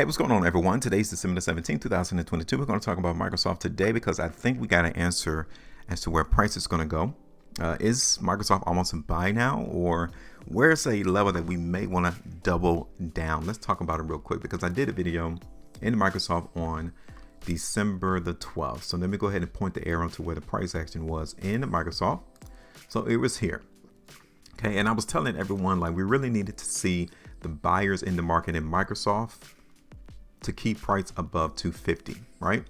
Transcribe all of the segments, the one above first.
Hey, what's going on, everyone? Today's December 17th, 2022. We're going to talk about Microsoft today because I think we got an answer as to where price is going to go. Is Microsoft almost a buy now, or where's a level that we may want to double down? Let's talk about it real quick because I did a video in Microsoft on December the 12th. So let me go ahead and point the arrow to where the price action was in Microsoft. So it was here. Okay, and I was telling everyone like we really needed to see the buyers in the market in Microsoft to keep price above 250, right?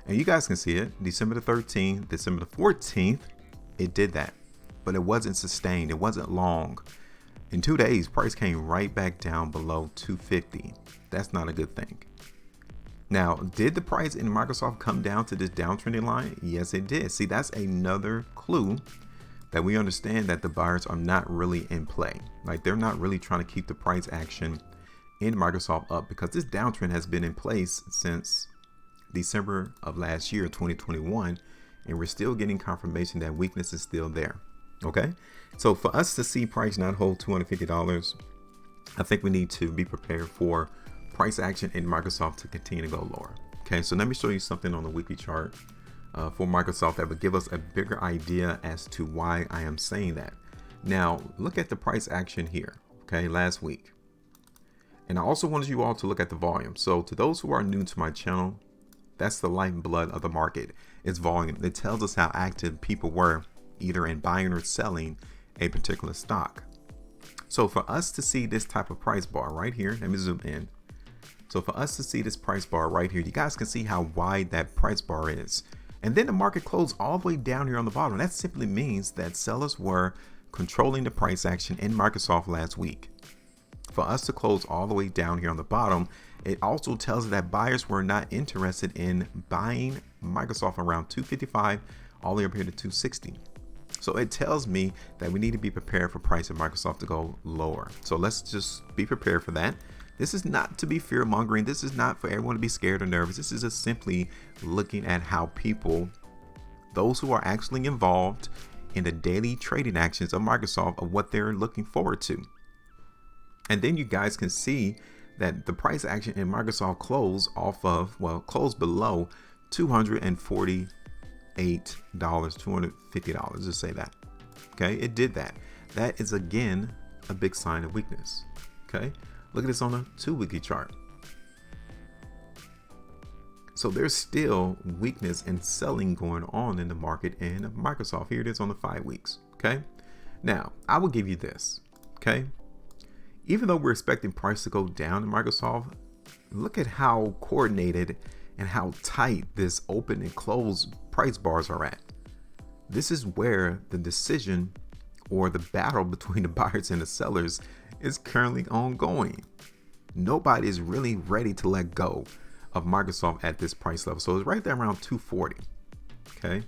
And you guys can see it, December the 13th, December the 14th, it did that, but it wasn't sustained. It wasn't long. In 2 days, price came right back down below 250. That's not a good thing. Now, did the price in Microsoft come down to this downtrending line? Yes, it did. See, that's another clue that we understand that the buyers are not really in play. Like they're not really trying to keep the price action in Microsoft up because this downtrend has been in place since December of last year, 2021, and we're still getting confirmation that weakness is still there. Okay, so for us to see price not hold $250, I think we need to be prepared for price action in Microsoft to continue to go lower. Okay, so let me show you something on the weekly chart for Microsoft that would give us a bigger idea as to why I am saying that. Now, look at the price action here, okay, last week. And I also wanted you all to look at the volume. So to those who are new to my channel, that's the lifeblood of the market. It's volume. It tells us how active people were either in buying or selling a particular stock. So for us to see this type of price bar right here, let me zoom in. So for us to see this price bar right here, you guys can see how wide that price bar is. And then the market closed all the way down here on the bottom. That simply means that sellers were controlling the price action in Microsoft last week. For us to close all the way down here on the bottom, it also tells us that buyers were not interested in buying Microsoft around 255 all the way up here to 260. So it tells me that we need to be prepared for price of Microsoft to go lower. So let's just be prepared for that. This is not to be fear mongering. This is not for everyone to be scared or nervous. This is just simply looking at how people, those who are actually involved in the daily trading actions of Microsoft, of what they're looking forward to. And then you guys can see that the price action in Microsoft closed off of, well, closed below $248, $250, just say that. Okay, it did that. That is again a big sign of weakness. Okay, look at this on a 2-weekly chart. So there's still weakness and selling going on in the market in Microsoft. Here it is on the 5 weeks. Okay, now I will give you this. Okay. Even though we're expecting price to go down in Microsoft, look at how coordinated and how tight this open and closed price bars are at. This is where the decision or the battle between the buyers and the sellers is currently ongoing. Nobody is really ready to let go of Microsoft at this price level. So it's right there around 240. Okay,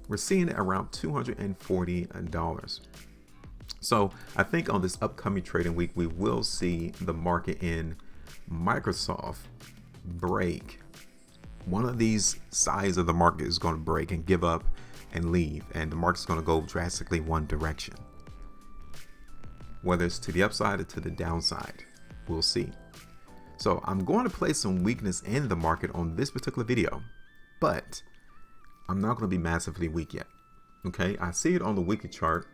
we're seeing it around $240. So I think on this upcoming trading week, we will see the market in Microsoft break. One of these sides of the market is going to break and give up and leave, and the market's going to go drastically one direction. Whether it's to the upside or to the downside, we'll see. So I'm going to place some weakness in the market on this particular video, but I'm not going to be massively weak yet. Okay, I see it on the weekly chart.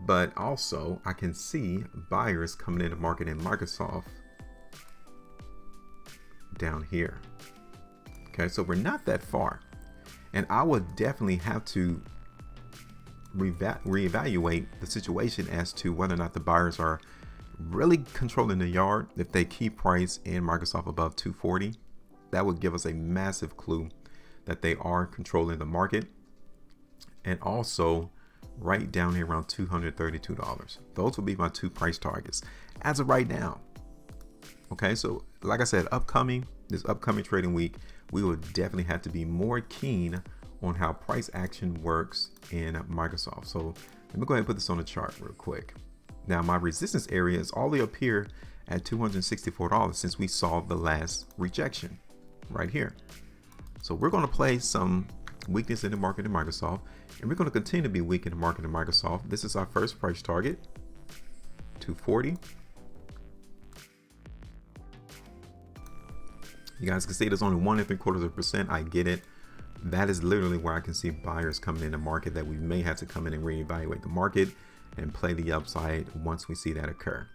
But also I can see buyers coming in the market in Microsoft down here. Okay, so we're not that far. And I would definitely have to reevaluate the situation as to whether or not the buyers are really controlling the yard. If they keep price in Microsoft above 240, that would give us a massive clue that they are controlling the market. And also right down here around $232. Those will be my 2 price targets as of right now. Okay, so like I said, this upcoming trading week, we will definitely have to be more keen on how price action works in Microsoft. So let me go ahead and put this on the chart real quick. Now my resistance area is all the way up here at $264 since we saw the last rejection right here. So we're going to play some weakness in the market in Microsoft, and we're going to continue to be weak in the market in Microsoft. This is our first price target, 240. You guys can see there's only 1.75%. I get it. That is literally where I can see buyers coming in the market, that we may have to come in and reevaluate the market and play the upside once we see that occur.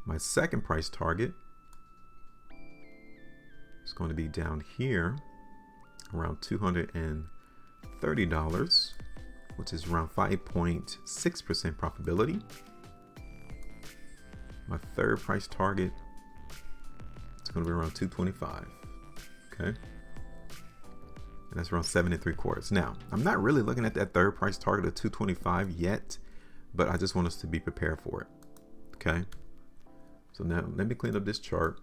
My second price target is going to be down here around $230, which is around 5.6% profitability. My third price target is going to be around 225. Okay. And that's around 7.75. Now, I'm not really looking at that third price target of 225 yet, but I just want us to be prepared for it. Okay. So now let me clean up this chart.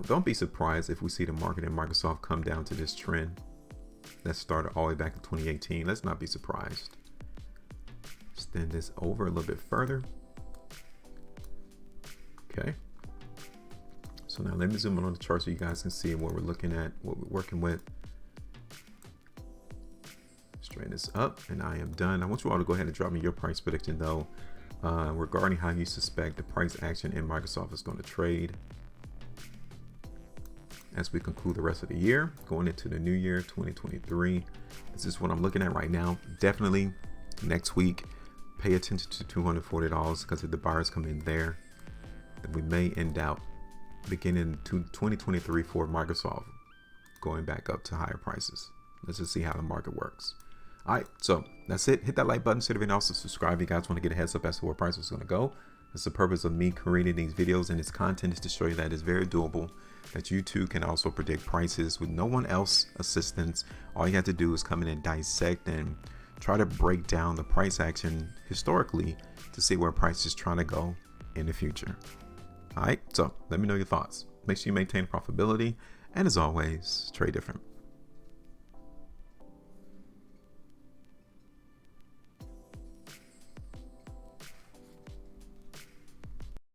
Don't be surprised if we see the market in Microsoft come down to this trend that started all the way back in 2018. Let's not be surprised. Extend this over a little bit further. Okay. So now let me zoom in on the chart so you guys can see what we're looking at, what we're working with. Straighten this up, and I am done. I want you all to go ahead and drop me your price prediction though, regarding how you suspect the price action in Microsoft is going to trade as we conclude the rest of the year, going into the new year 2023. This is what I'm looking at right now. Definitely next week, pay attention to $240, because if the buyers come in there, then we may end out beginning to 2023 for Microsoft going back up to higher prices. Let's just see how the market works. All right, so that's it. Hit that like button, share the video, also subscribe if you guys want to get a heads up as to where price is going to go. That's the purpose of me creating these videos and this content, is to show you that it's very doable, that you too can also predict prices with no one else assistance. All you have to do is come in and dissect and try to break down the price action historically to see where price is trying to go in the future. All right, so let me know your thoughts. Make sure you maintain profitability, and as always, trade different.